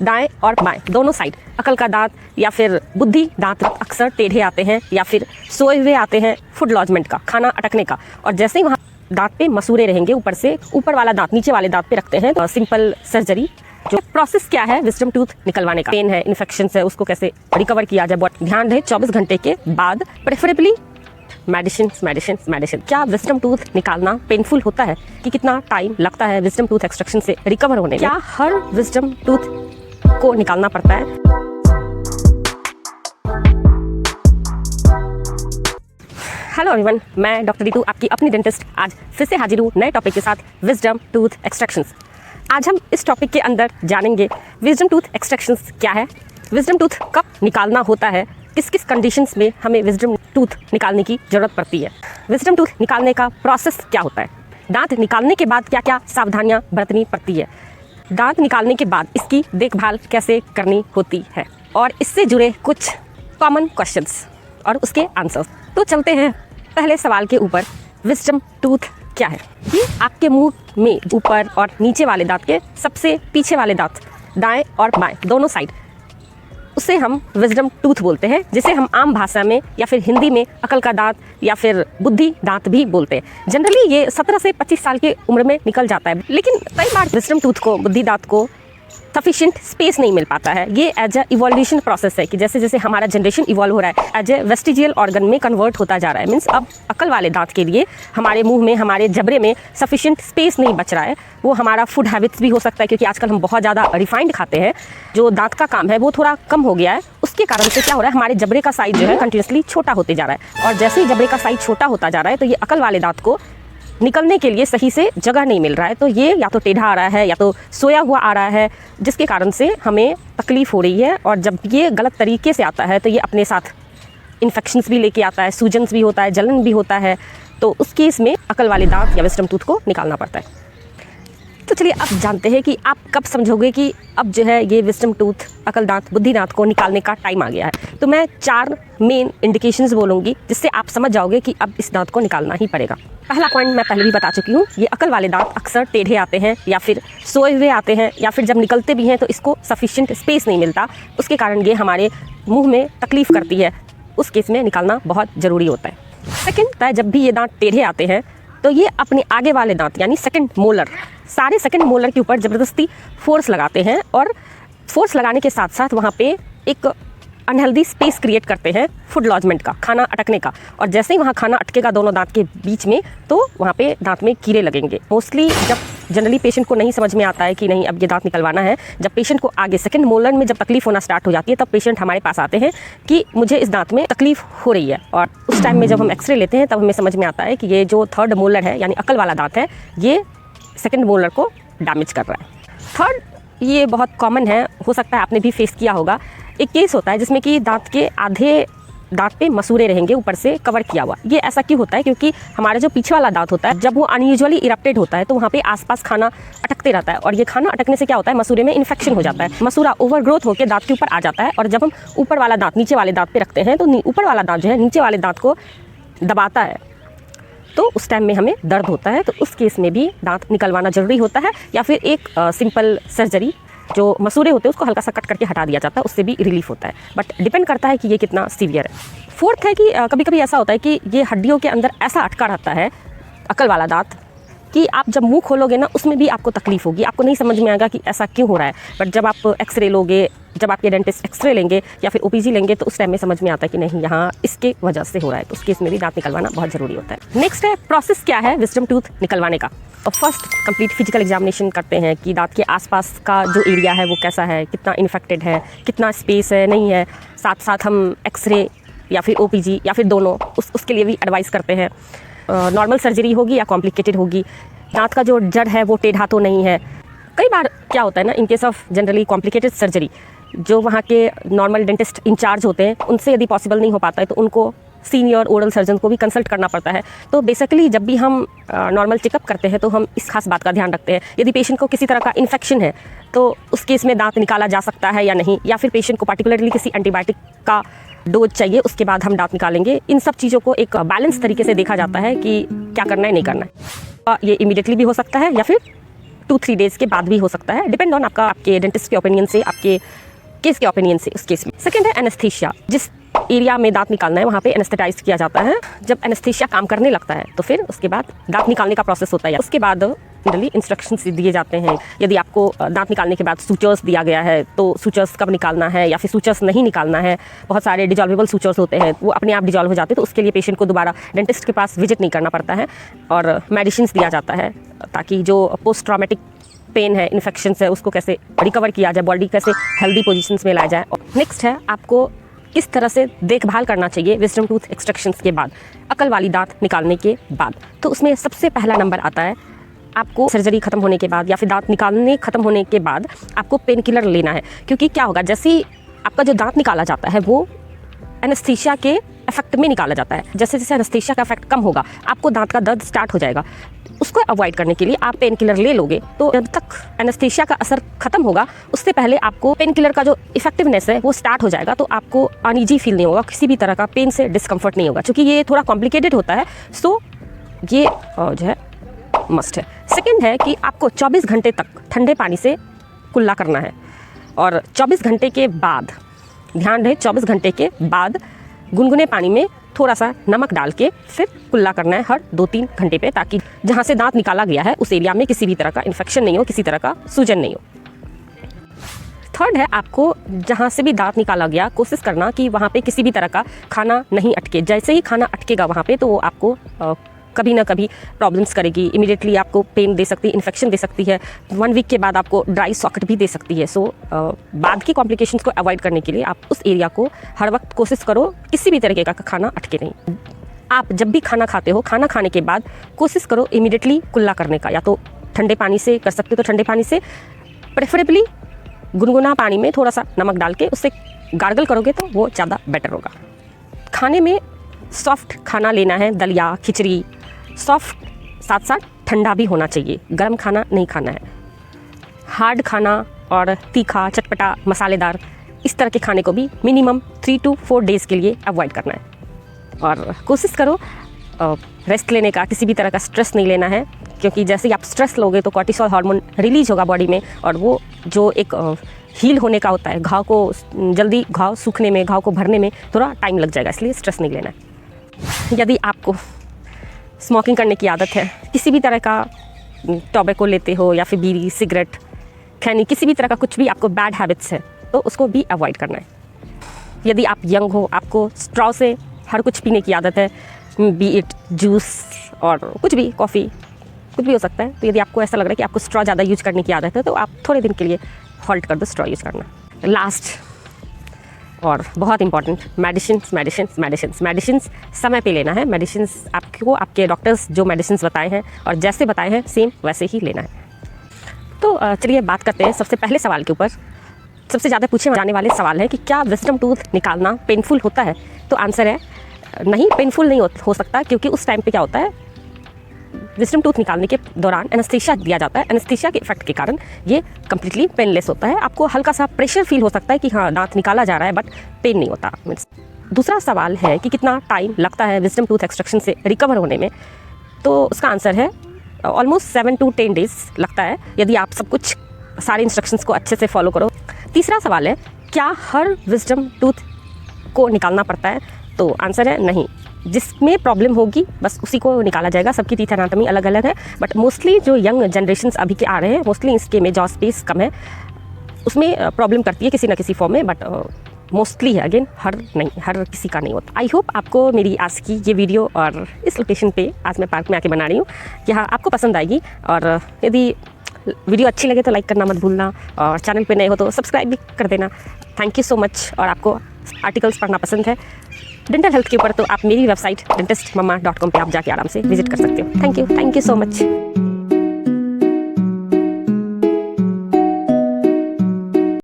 दाएं और बाएं दोनों साइड अकल का दांत या फिर बुद्धि दांत अक्सर टेढ़े आते हैं या फिर सोए हुए आते हैं, फूड लॉजमेंट का, खाना अटकने का। और जैसे ही वहाँ दांत पे मसूरे रहेंगे, ऊपर से ऊपर वाला दांत नीचे वाले दांत पे रखते हैं, तो सिंपल सर्जरी। जो प्रोसेस क्या है विजडम टूथ निकलवाने का, पेन है, इन्फेक्शन है, उसको कैसे रिकवर किया जाए। बहुत ध्यान रहे 24 घंटे के बाद प्रेफरेबली मेडिसिन। क्या विजडम टूथ निकालना पेनफुल होता है कि कितना टाइम लगता है विजडम टूथ एक्सट्रैक्शन से रिकवर होने में? क्या हर विजडम टूथ को निकालना पड़ता है? हेलो एवरीवन, मैं डॉक्टर रितु, आपकी अपनी डेंटिस्ट, आज फिर से हाजिर हूँ नए टॉपिक के साथ, विजडम टूथ एक्सट्रैक्शंस। आज हम इस टॉपिक के अंदर जानेंगे विजडम टूथ एक्सट्रैक्शंस क्या है, विजडम टूथ कब निकालना होता है, किस किस कंडीशंस में हमें विजडम टूथ निकालने की ज़रूरत पड़ती है, विजडम टूथ निकालने का प्रोसेस क्या होता है, दांत निकालने के बाद क्या क्या सावधानियाँ बरतनी पड़ती है, दांत निकालने के बाद इसकी देखभाल कैसे करनी होती है, और इससे जुड़े कुछ कॉमन क्वेश्चंस और उसके आंसर्स। तो चलते हैं पहले सवाल के ऊपर, विजडम टूथ क्या है? ये आपके मुंह में ऊपर और नीचे वाले दांत के सबसे पीछे वाले दांत, दाएं और बाएं दोनों साइड, उसे हम विजडम टूथ बोलते हैं, जिसे हम आम भाषा में या फिर हिंदी में अकल का दांत या फिर बुद्धि दांत भी बोलते हैं। जनरली ये 17 से 25 साल की उम्र में निकल जाता है, लेकिन कई बार विजडम टूथ को, बुद्धि दांत को सफिशिएंट स्पेस नहीं मिल पाता है। ये एज अ इवोल्यूशन प्रोसेस है कि जैसे जैसे हमारा जनरेशन इवॉल्व हो रहा है, एज ए वेस्टिजियल ऑर्गन में कन्वर्ट होता जा रहा है। मीन्स अब अकल वाले दांत के लिए हमारे मुंह में, हमारे जबड़े में सफिशिएंट स्पेस नहीं बच रहा है। वो हमारा फूड हैबिट्स भी हो सकता है, क्योंकि आजकल हम बहुत ज़्यादा रिफाइंड खाते हैं, जो दांत का काम है वो थोड़ा कम हो गया है। उसके कारण से क्या हो रहा है, हमारे जबड़े का साइज जो है कंटिन्यूसली छोटा होते जा रहा है, और जैसे ही जबड़े का साइज छोटा होता जा रहा है तो ये अकल वाले दांत को निकलने के लिए सही से जगह नहीं मिल रहा है। तो ये या तो टेढ़ा आ रहा है या तो सोया हुआ आ रहा है, जिसके कारण से हमें तकलीफ हो रही है। और जब ये गलत तरीके से आता है तो ये अपने साथ इन्फेक्शंस भी लेके आता है, सूजन्स भी होता है, जलन भी होता है। तो उस केस में अकल वाले दांत या विजडम टूथ को निकालना पड़ता है। तो चलिए अब जानते हैं कि आप कब समझोगे कि अब जो है ये विजडम टूथ, अकल दांत, बुद्धि दांत को निकालने का टाइम आ गया है। तो मैं 4 मेन इंडिकेशंस बोलूँगी, जिससे आप समझ जाओगे कि अब इस दांत को निकालना ही पड़ेगा। पहला पॉइंट मैं पहले भी बता चुकी हूँ, ये अकल वाले दांत अक्सर टेढ़े आते हैं या फिर सोए हुए आते हैं, या फिर जब निकलते भी हैं तो इसको सफिशिएंट स्पेस नहीं मिलता, उसके कारण ये हमारे मुंह में तकलीफ करती है। उस केस में निकालना बहुत ज़रूरी होता है। सेकेंड, जब भी ये दांत टेढ़े आते हैं तो ये अपने आगे वाले दांत यानी सेकंड मोलर, सारे सेकंड मोलर के ऊपर ज़बरदस्ती फोर्स लगाते हैं, और फोर्स लगाने के साथ साथ वहाँ पे एक अनहेल्दी स्पेस क्रिएट करते हैं फूड लॉजमेंट का, खाना अटकने का। और जैसे ही वहाँ खाना अटकेगा दोनों दांत के बीच में, तो वहाँ पे दांत में कीड़े लगेंगे। मोस्टली जब जनरली पेशेंट को नहीं समझ में आता है कि नहीं अब ये दांत निकलवाना है, जब पेशेंट को आगे सेकंड मोलर में जब तकलीफ होना स्टार्ट हो जाती है, तब पेशेंट हमारे पास आते हैं कि मुझे इस दांत में तकलीफ हो रही है। और उस टाइम में जब हम एक्सरे लेते हैं तब हमें समझ में आता है कि ये जो थर्ड मोलर है यानी अकल वाला दांत है, ये सेकंड मोलर को डैमेज कर रहा है। थर्ड, ये बहुत कॉमन है, हो सकता है आपने भी फेस किया होगा। एक केस होता है जिसमें कि दांत के आधे दांत पे मसूरे रहेंगे ऊपर से कवर किया हुआ। ये ऐसा क्यों होता है? क्योंकि हमारा जो पीछे वाला दांत होता है, जब वो अनयूजुअली इरप्टेड होता है तो वहाँ पे आसपास खाना अटकते रहता है, और ये खाना अटकने से क्या होता है, मसूरे में इन्फेक्शन हो जाता है, मसूरा ओवरग्रोथ होकर दांत के ऊपर आ जाता है। और जब हम ऊपर वाला दांत नीचे वाले दांत पे रखते हैं तो ऊपर वाला दांत जो है नीचे वाले दांत को दबाता है, तो उस टाइम में हमें दर्द होता है। तो उस केस में भी दांत निकलवाना ज़रूरी होता है, या फिर एक सिंपल सर्जरी, जो मसूरे होते हैं उसको हल्का सा कट करके हटा दिया जाता है, उससे भी रिलीफ होता है। बट डिपेंड करता है कि ये कितना सीवियर है। फोर्थ है कि कभी कभी ऐसा होता है कि ये हड्डियों के अंदर ऐसा अटका रहता है अकल वाला दांत कि आप जब मुंह खोलोगे ना, उसमें भी आपको तकलीफ होगी, आपको नहीं समझ में आएगा कि ऐसा क्यों हो रहा है। बट जब आप एक्सरे लोगे, जब आपके डेंटिस्ट एक्सरे लेंगे या फिर ओपीजी लेंगे, तो उस टाइम में समझ में आता है कि नहीं, यहाँ इसके वजह से हो रहा है। तो उस केस में भी दांत निकलवाना बहुत ज़रूरी होता है। नेक्स्ट है प्रोसेस क्या है विजडम टूथ निकलवाने का। और फर्स्ट कंप्लीट फिजिकल एग्जामिनेशन करते हैं कि दांत के आसपास का जो एरिया है वो कैसा है, कितना इन्फेक्टेड है, कितना स्पेस है, नहीं है। साथ साथ हम एक्सरे या फिर ओपीजी या फिर दोनों उसके लिए भी एडवाइस करते हैं। नॉर्मल सर्जरी होगी या कॉम्प्लिकेटेड होगी, दांत का जो जड़ है वो टेढ़ा तो नहीं है। कई बार क्या होता है ना, in case of generally complicated surgery, जो वहाँ के नॉर्मल डेंटिस्ट इंचार्ज होते हैं उनसे यदि पॉसिबल नहीं हो पाता है तो उनको सीनियर ओरल सर्जन को भी कंसल्ट करना पड़ता है। तो बेसिकली जब भी हम नॉर्मल चेकअप करते हैं तो हम इस खास बात का ध्यान रखते हैं, यदि पेशेंट को किसी तरह का इन्फेक्शन है तो उस केस में दांत निकाला जा सकता है या नहीं, या फिर पेशेंट को पर्टिकुलरली किसी एंटीबायोटिक का डोज चाहिए, उसके बाद हम दांत निकालेंगे। इन सब चीज़ों को एक बैलेंस तरीके से देखा जाता है कि क्या करना है, नहीं करना है। ये इमीडिएटली भी हो सकता है या फिर 2-3 डेज़ के बाद भी हो सकता है, डिपेंड ऑन आपके डेंटिस्ट के ओपिनियन से, आपके केस के ओपिनियन से उस केस में। सेकेंड है एनेस्थीसिया। जिस एरिया में दांत निकालना है वहाँ पे एनेस्थेटाइज किया जाता है। जब एनेस्थीसिया काम करने लगता है तो फिर उसके बाद दांत निकालने का प्रोसेस होता है। उसके बाद जनरली इंस्ट्रक्शंस दिए जाते हैं। यदि आपको दांत निकालने के बाद सूचर्स दिया गया है तो सूचर्स कब निकालना है या फिर सूचर्स नहीं निकालना है। बहुत सारे डिजॉल्वेबल सूचर्स होते हैं, वो अपने आप डिजॉल्व हो जाते हैं, तो उसके लिए पेशेंट को दोबारा डेंटिस्ट के पास विजिट नहीं करना पड़ता है और मेडिसिन्स दिया जाता है ताकि जो पोस्ट ट्रॉमेटिक पेन है, इन्फेक्शन है, उसको कैसे रिकवर किया जाए, बॉडी कैसे हेल्दी पोजीशंस में लाया जाए। नेक्स्ट है आपको किस तरह से देखभाल करना चाहिए विजडम टूथ एक्सट्रैक्शंस के बाद, अकल वाली दांत निकालने के बाद। तो उसमें सबसे पहला नंबर आता है, आपको सर्जरी खत्म होने के बाद या फिर दांत निकालने खत्म होने के बाद आपको पेन किलर लेना है। क्योंकि क्या होगा, जैसे ही आपका जो दांत निकाला जाता है वो एनेस्थीसिया के इफेक्ट में निकाला जाता है। जैसे जैसे एनेस्थीसिया का इफेक्ट कम होगा आपको दांत का दर्द स्टार्ट हो जाएगा। उसको अवॉइड करने के लिए आप पेन किलर ले लोगे, तो जब तक एनेस्थीसिया का असर खत्म होगा उससे पहले आपको पेन किलर का जो इफेक्टिवनेस है वो स्टार्ट हो जाएगा, तो आपको अनईजी फील नहीं होगा, किसी भी तरह का पेन से डिस्कम्फर्ट नहीं होगा। क्योंकि ये थोड़ा कॉम्प्लिकेटेड होता है, सो ये जो है मस्ट है। सेकेंड है कि आपको 24 घंटे तक ठंडे पानी से कुल्ला करना है और 24 घंटे के बाद, ध्यान रहे 24 घंटे के बाद गुनगुने पानी में थोड़ा सा नमक डाल के फिर कुल्ला करना है हर 2-3 घंटे पे, ताकि जहाँ से दांत निकाला गया है उस एरिया में किसी भी तरह का इन्फेक्शन नहीं हो, किसी तरह का सूजन नहीं हो। थर्ड है, आपको जहाँ से भी दांत निकाला गया कोशिश करना कि वहाँ पे किसी भी तरह का खाना नहीं अटके। जैसे ही खाना अटकेगा वहाँ पे तो वो आपको कभी ना कभी प्रॉब्लम्स करेगी, इमीडिएटली आपको पेन दे सकती है, इन्फेक्शन दे सकती है, 1 वीक के बाद आपको ड्राई सॉकेट भी दे सकती है। सो बाद की कॉम्प्लिकेशंस को अवॉइड करने के लिए आप उस एरिया को हर वक्त कोशिश करो किसी भी तरीके का खाना अटके नहीं। आप जब भी खाना खाते हो, खाना खाने के बाद कोशिश करो इमीडिएटली कुल्ला करने का, या तो ठंडे पानी से कर सकते हो तो ठंडे पानी से, प्रेफरेबली गुनगुना पानी में थोड़ा सा नमक डाल के उससे गार्गल करोगे तो वो ज़्यादा बेटर होगा। खाने में सॉफ्ट खाना लेना है, दलिया, खिचड़ी, सॉफ्ट साथ साथ ठंडा भी होना चाहिए, गर्म खाना नहीं खाना है। हार्ड खाना और तीखा, चटपटा, मसालेदार इस तरह के खाने को भी मिनिमम 3 to 4 डेज़ के लिए अवॉइड करना है। और कोशिश करो रेस्ट लेने का, किसी भी तरह का स्ट्रेस नहीं लेना है, क्योंकि जैसे ही आप स्ट्रेस लोगे तो कॉर्टिसोल हार्मोन रिलीज होगा बॉडी में और वो जो एक हील होने का होता है, घाव को जल्दी, घाव सूखने में, घाव को भरने में थोड़ा टाइम लग जाएगा, इसलिए स्ट्रेस नहीं लेना है। यदि आपको स्मोकिंग करने की आदत है, किसी भी तरह का टोबैको लेते हो या फिर बीड़ी, सिगरेट, खैनी, किसी भी तरह का कुछ भी आपको बैड हैबिट्स है तो उसको भी अवॉइड करना है। यदि आप यंग हो, आपको स्ट्रॉ से हर कुछ पीने की आदत है, बी इट जूस और कुछ भी, कॉफ़ी, कुछ भी हो सकता है, तो यदि आपको ऐसा लग रहा है कि आपको स्ट्रॉ ज़्यादा यूज करने की आदत है तो आप थोड़े दिन के लिए हॉल्ट कर दो स्ट्रॉ यूज़ करना। लास्ट और बहुत इंपॉर्टेंट, मेडिसिन्स समय पे लेना है। मेडिसिन्स आपको आपके डॉक्टर्स जो मेडिसिन्स बताए हैं और जैसे बताए हैं सेम वैसे ही लेना है। तो चलिए बात करते हैं सबसे पहले सवाल के ऊपर। सबसे ज़्यादा पूछे जाने वाले सवाल है कि क्या विजडम टूथ निकालना पेनफुल होता है? तो आंसर है नहीं, पेनफुल नहीं हो सकता, क्योंकि उस टाइम पे क्या होता है, विजडम टूथ निकालने के दौरान एनेस्थीसिया दिया जाता है। एनेस्थीसिया के इफेक्ट के कारण ये कम्प्लीटली पेनलेस होता है। आपको हल्का सा प्रेशर फील हो सकता है कि हाँ दांत निकाला जा रहा है, बट पेन नहीं होता। दूसरा सवाल है कि कितना टाइम लगता है विजडम टूथ एक्सट्रैक्शन से रिकवर होने में? तो उसका आंसर है ऑलमोस्ट 7 to 10 डेज़ लगता है, यदि आप सब कुछ सारे इंस्ट्रक्शंस को अच्छे से फॉलो करो। तीसरा सवाल है, क्या हर विजडम टूथ को निकालना पड़ता है? तो आंसर है नहीं, जिसमें प्रॉब्लम होगी बस उसी को निकाला जाएगा। सबकी टीथ एनाटॉमी अलग अलग है, बट मोस्टली जो यंग जनरेशन्स अभी के आ रहे हैं, मोस्टली इसके में जॉ स्पेस कम है, उसमें प्रॉब्लम करती है किसी ना किसी फॉर्म में, बट मोस्टली है, अगेन हर किसी का नहीं होता। आई होप आपको मेरी आज की ये वीडियो और इस लोकेशन पे आज मैं पार्क में आके बना रही हूँ, यहाँ आपको पसंद आएगी। और यदि वीडियो अच्छी लगे तो लाइक करना मत भूलना, और चैनल पे नए हो तो सब्सक्राइब भी कर देना। Thank you so much. और आपको आर्टिकल्स पढ़ना पसंद है डेंटल हेल्थ के ऊपर तो आप मेरी वेबसाइट dentistmama.com पे आप जाके आराम से विजिट कर सकते हो। Thank you so much.